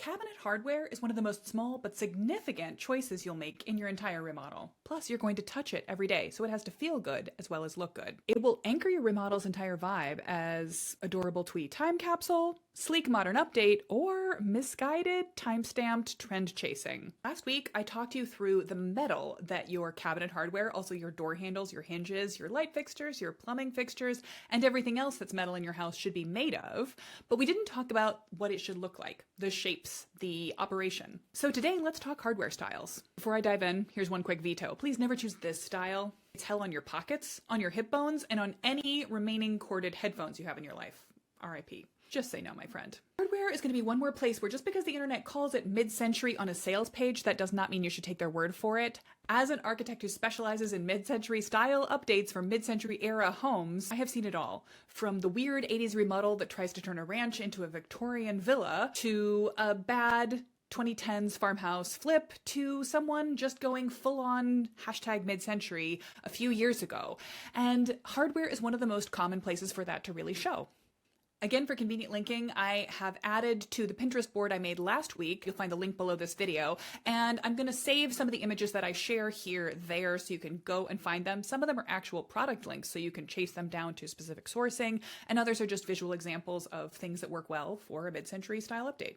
Cabinet hardware is one of the most small but significant choices you'll make in your entire remodel. Plus, you're going to touch it every day, so it has to feel good as well as look good. It will anchor your remodel's entire vibe as adorable twee time capsule, sleek modern update, or misguided time-stamped trend chasing. Last week, I talked you through the metal that your cabinet hardware, also your door handles, your hinges, your light fixtures, your plumbing fixtures, and everything else that's metal in your house should be made of, but we didn't talk about what it should look like, the shapes, the operation. So today, let's talk hardware styles. Before I dive in, here's one quick veto. Please never choose this style. It's hell on your pockets, on your hip bones, and on any remaining corded headphones you have in your life. RIP. Just say no, my friend. Hardware is going to be one more place where just because the internet calls it mid-century on a sales page, that does not mean you should take their word for it. As an architect who specializes in mid-century style updates for mid-century era homes, I have seen it all. From the weird 80s remodel that tries to turn a ranch into a Victorian villa, to a bad 2010s farmhouse flip, to someone just going full-on hashtag mid-century a few years ago. And hardware is one of the most common places for that to really show. Again, for convenient linking, I have added to the Pinterest board I made last week. You'll find the link below this video. And I'm going to save some of the images that I share here there so you can go and find them. Some of them are actual product links so you can chase them down to specific sourcing, and others are just visual examples of things that work well for a mid-century style update.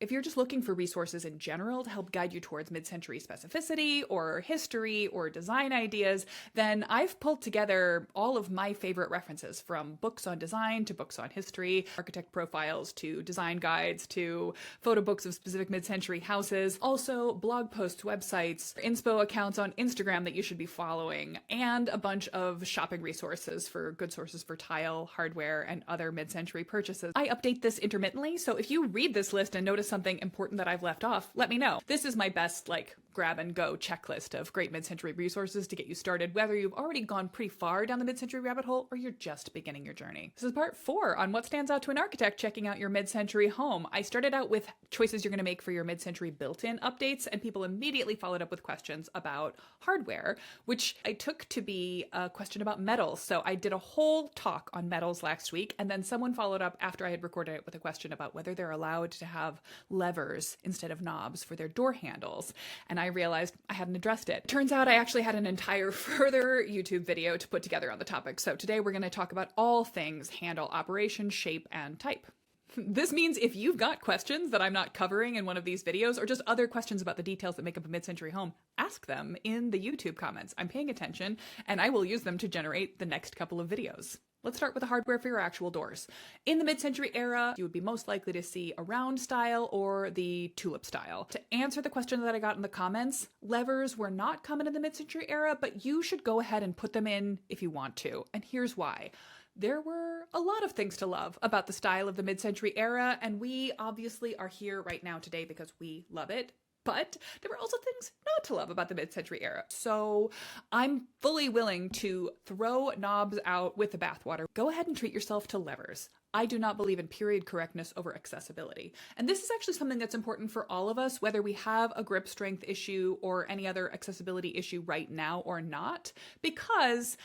If you're just looking for resources in general to help guide you towards mid-century specificity or history or design ideas, then I've pulled together all of my favorite references, from books on design to books on history, architect profiles to design guides to photo books of specific mid-century houses, also blog posts, websites, inspo accounts on Instagram that you should be following, and a bunch of shopping resources for good sources for tile, hardware, and other mid-century purchases. I update this intermittently, so if you read this list and notice something important that I've left off, let me know. This is my best, grab and go checklist of great mid-century resources to get you started, whether you've already gone pretty far down the mid-century rabbit hole or you're just beginning your journey. This is part 4 on what stands out to an architect checking out your mid-century home. I started out with choices you're going to make for your mid-century built-in updates, and people immediately followed up with questions about hardware, which I took to be a question about metals. So I did a whole talk on metals last week, and then someone followed up after I had recorded it with a question about whether they're allowed to have levers instead of knobs for their door handles. And I realized I hadn't addressed it. Turns out I actually had an entire further YouTube video to put together on the topic. So today we're going to talk about all things handle operation, shape, and type. This means if you've got questions that I'm not covering in one of these videos, or just other questions about the details that make up a mid-century home, ask them in the YouTube comments. I'm paying attention, and I will use them to generate the next couple of videos. Let's start with the hardware for your actual doors. In the mid-century era, you would be most likely to see a round style or the tulip style. To answer the question that I got in the comments, levers were not common in the mid-century era, but you should go ahead and put them in if you want to. And here's why. There were a lot of things to love about the style of the mid-century era, and we obviously are here right now today because we love it. But there were also things not to love about the mid-century era. So I'm fully willing to throw knobs out with the bathwater. Go ahead and treat yourself to levers. I do not believe in period correctness over accessibility. And this is actually something that's important for all of us, whether we have a grip strength issue or any other accessibility issue right now or not, because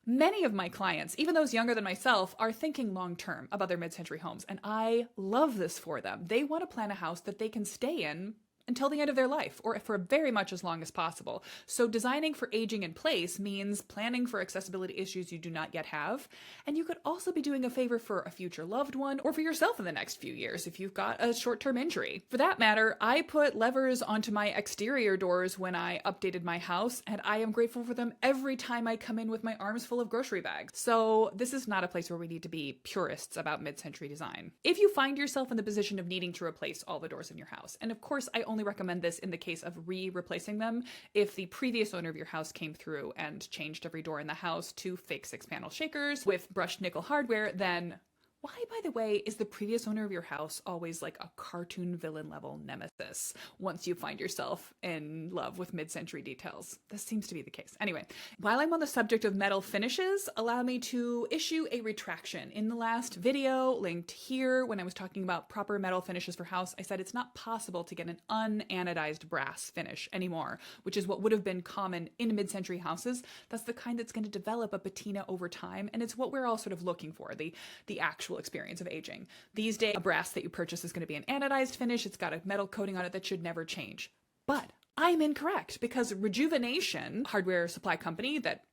many of my clients, even those younger than myself, are thinking long-term about their mid-century homes. And I love this for them. They want to plan a house that they can stay in until the end of their life, or for very much as long as possible. So designing for aging in place means planning for accessibility issues you do not yet have, and you could also be doing a favor for a future loved one or for yourself in the next few years if you've got a short-term injury. For that matter, I put levers onto my exterior doors when I updated my house, and I am grateful for them every time I come in with my arms full of grocery bags. So this is not a place where we need to be purists about mid-century design. If you find yourself in the position of needing to replace all the doors in your house, and of course I only recommend this in the case of replacing them. If the previous owner of your house came through and changed every door in the house to fake 6-panel shakers with brushed nickel hardware, then why, by the way, is the previous owner of your house always like a cartoon villain level nemesis once you find yourself in love with mid-century details? This seems to be the case. Anyway, while I'm on the subject of metal finishes, allow me to issue a retraction. In the last video, linked here, when I was talking about proper metal finishes for house, I said it's not possible to get an unanodized brass finish anymore, which is what would have been common in mid-century houses. That's the kind that's going to develop a patina over time, and it's what we're all sort of looking for, the actual actual experience of aging. These days, a brass that you purchase is going to be an anodized finish. It's got a metal coating on it that should never change. But I'm incorrect, because Rejuvenation, hardware supply company that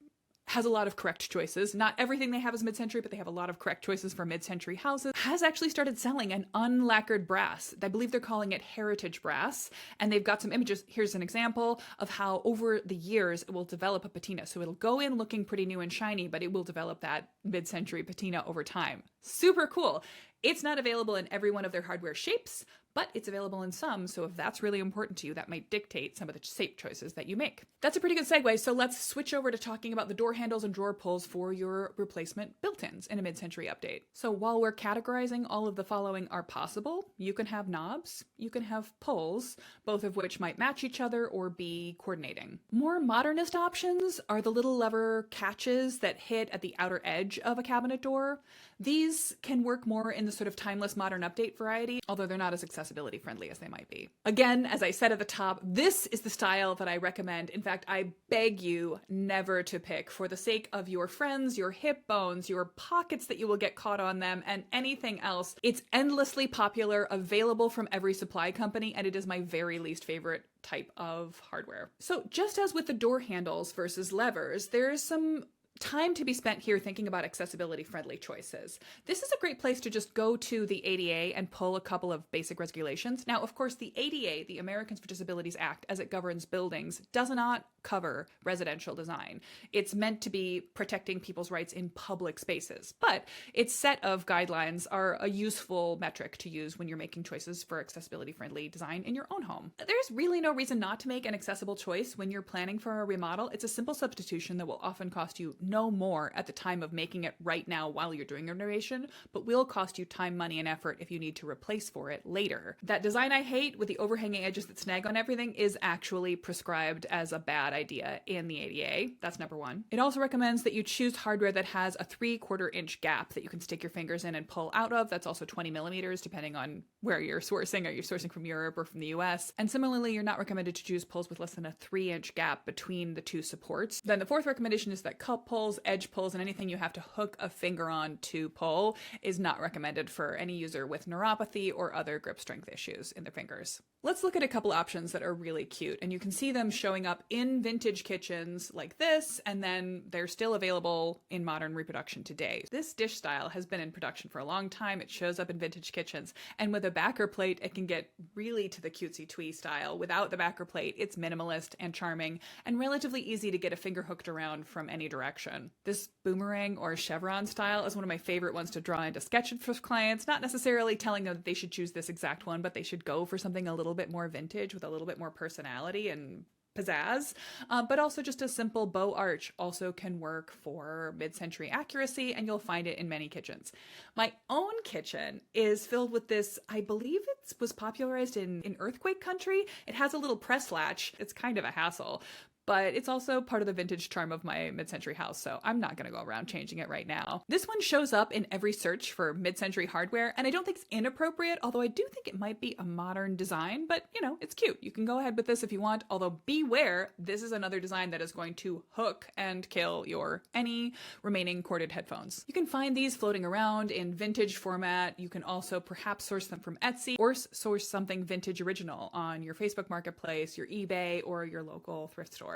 has a lot of correct choices. Not everything they have is mid-century, but they have a lot of correct choices for mid-century houses, has actually started selling an unlacquered brass. I believe they're calling it heritage brass, and they've got some images. Here's an example of how over the years it will develop a patina. So it'll go in looking pretty new and shiny, but it will develop that mid-century patina over time. Super cool. It's not available in every one of their hardware shapes, but it's available in some, so if that's really important to you, that might dictate some of the shape choices that you make. That's a pretty good segue, so let's switch over to talking about the door handles and drawer pulls for your replacement built-ins in a mid-century update. So while we're categorizing, all of the following are possible. You can have knobs, you can have pulls, both of which might match each other or be coordinating. More modernist options are the little lever catches that hit at the outer edge of a cabinet door. These can work more in the sort of timeless modern update variety, although they're not as accessibility friendly as they might be. Again, as I said at the top, this is the style that I recommend. In fact, I beg you never to pick for the sake of your friends, your hip bones, your pockets that you will get caught on them, and anything else. It's endlessly popular, available from every supply company, and it is my very least favorite type of hardware. So just as with the door handles versus levers, there's some time to be spent here thinking about accessibility friendly choices. This is a great place to just go to the ADA and pull a couple of basic regulations. Now, of course, the ADA, the Americans with Disabilities Act, as it governs buildings, does not cover residential design. It's meant to be protecting people's rights in public spaces, but its set of guidelines are a useful metric to use when you're making choices for accessibility friendly design in your own home. There's really no reason not to make an accessible choice when you're planning for a remodel. It's a simple substitution that will often cost you no more at the time of making it right now while you're doing a renovation, but will cost you time, money, and effort if you need to replace for it later. That design I hate with the overhanging edges that snag on everything is actually prescribed as a bad idea in the ADA. That's number one. It also recommends that you choose hardware that has a 3/4 inch gap that you can stick your fingers in and pull out of. That's also 20 millimeters, depending on where you're sourcing. Are you sourcing from Europe or from the US? And similarly, you're not recommended to choose pulls with less than a 3-inch gap between the two supports. Then the fourth recommendation is that cup pulls, edge pulls, and anything you have to hook a finger on to pull is not recommended for any user with neuropathy or other grip strength issues in their fingers. Let's look at a couple options that are really cute, and you can see them showing up in vintage kitchens like this, and then they're still available in modern reproduction today. This dish style has been in production for a long time. It shows up in vintage kitchens, and with a backer plate, it can get really to the cutesy twee style. Without the backer plate, it's minimalist and charming, and relatively easy to get a finger hooked around from any direction. This boomerang or chevron style is one of my favorite ones to draw into sketches for clients, not necessarily telling them that they should choose this exact one, but they should go for something a little bit more vintage with a little bit more personality and pizzazz, but also just a simple bow arch also can work for mid-century accuracy, and you'll find it in many kitchens. My own kitchen is filled with this. I believe it was popularized in earthquake country. It has a little press latch. It's kind of a hassle, but it's also part of the vintage charm of my mid-century house, so I'm not going to go around changing it right now. This one shows up in every search for mid-century hardware, and I don't think it's inappropriate, although I do think it might be a modern design, but you know, it's cute. You can go ahead with this if you want, although beware, this is another design that is going to hook and kill your any remaining corded headphones. You can find these floating around in vintage format. You can also perhaps source them from Etsy or source something vintage original on your Facebook Marketplace, your eBay, or your local thrift store.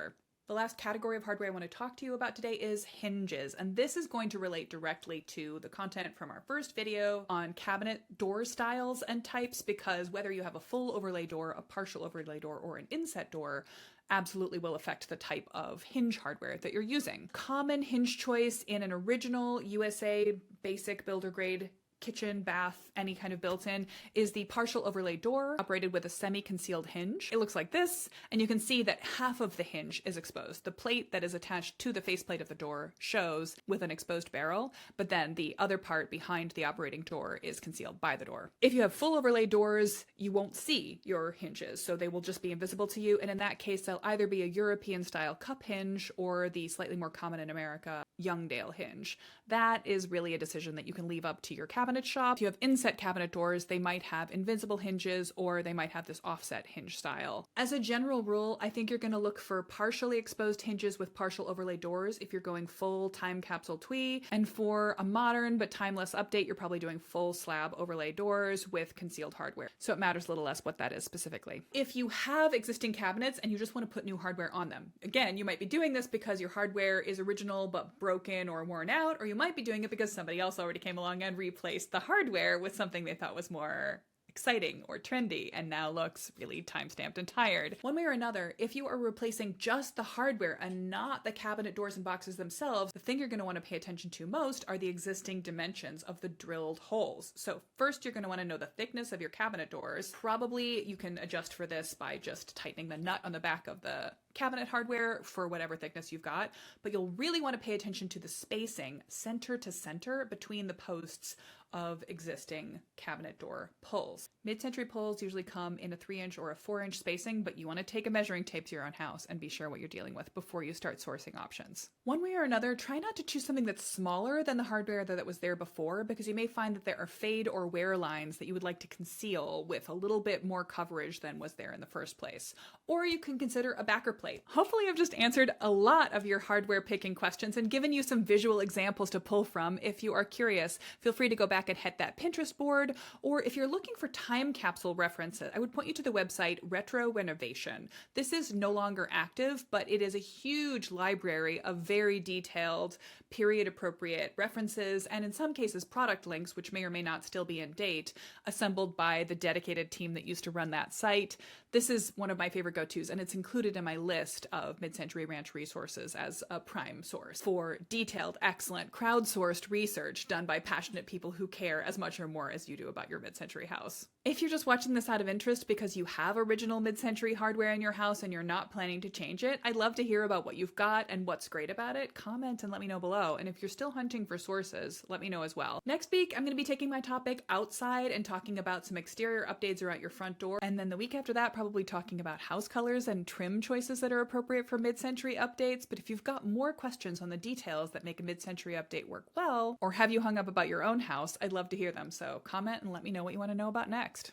The last category of hardware I want to talk to you about today is hinges, and this is going to relate directly to the content from our first video on cabinet door styles and types, because whether you have a full overlay door, a partial overlay door, or an inset door absolutely will affect the type of hinge hardware that you're using. Common hinge choice in an original USA basic builder grade kitchen, bath, any kind of built-in is the partial overlay door operated with a semi-concealed hinge. It looks like this, and you can see that half of the hinge is exposed. The plate that is attached to the faceplate of the door shows with an exposed barrel, but then the other part behind the operating door is concealed by the door. If you have full overlay doors, you won't see your hinges, so they will just be invisible to you, and in that case, they'll either be a European-style cup hinge or the slightly more common in America, Youngdale hinge. That is really a decision that you can leave up to your cabinet cabinet shop. If you have inset cabinet doors, they might have invincible hinges or they might have this offset hinge style. As a general rule, I think you're going to look for partially exposed hinges with partial overlay doors if you're going full time capsule twee. And for a modern but timeless update, you're probably doing full slab overlay doors with concealed hardware. So it matters a little less what that is specifically. If you have existing cabinets and you just want to put new hardware on them, again, you might be doing this because your hardware is original but broken or worn out, or you might be doing it because somebody else already came along and replaced the hardware with something they thought was more exciting or trendy and now looks really time-stamped and tired. One way or another, if you are replacing just the hardware and not the cabinet doors and boxes themselves, the thing you're going to want to pay attention to most are the existing dimensions of the drilled holes. So first, you're going to want to know the thickness of your cabinet doors. Probably you can adjust for this by just tightening the nut on the back of the cabinet hardware for whatever thickness you've got, but you'll really want to pay attention to the spacing center to center between the posts of existing cabinet door pulls. Mid-century pulls usually come in a 3-inch or a 4-inch spacing, but you want to take a measuring tape to your own house and be sure what you're dealing with before you start sourcing options. One way or another, try not to choose something that's smaller than the hardware that was there before, because you may find that there are fade or wear lines that you would like to conceal with a little bit more coverage than was there in the first place. Or you can consider a backer plate. Hopefully I've just answered a lot of your hardware picking questions and given you some visual examples to pull from. If you are curious, feel free to go back and hit that Pinterest board, or if you're looking for time capsule references, I would point you to the website Retro Renovation. This is no longer active, but it is a huge library of very detailed, period-appropriate references, and in some cases product links, which may or may not still be in date, assembled by the dedicated team that used to run that site. This is one of my favorite go-tos, and it's included in my list of mid-century ranch resources as a prime source for detailed, excellent, crowdsourced research done by passionate people who care as much or more as you do about your mid-century house. If you're just watching this out of interest because you have original mid-century hardware in your house and you're not planning to change it, I'd love to hear about what you've got and what's great about it. Comment and let me know below. And if you're still hunting for sources, let me know as well. Next week, I'm going to be taking my topic outside and talking about some exterior updates around your front door. And then the week after that, probably talking about house colors and trim choices that are appropriate for mid-century updates. But if you've got more questions on the details that make a mid-century update work well, or have you hung up about your own house, I'd love to hear them. So comment and let me know what you want to know about next.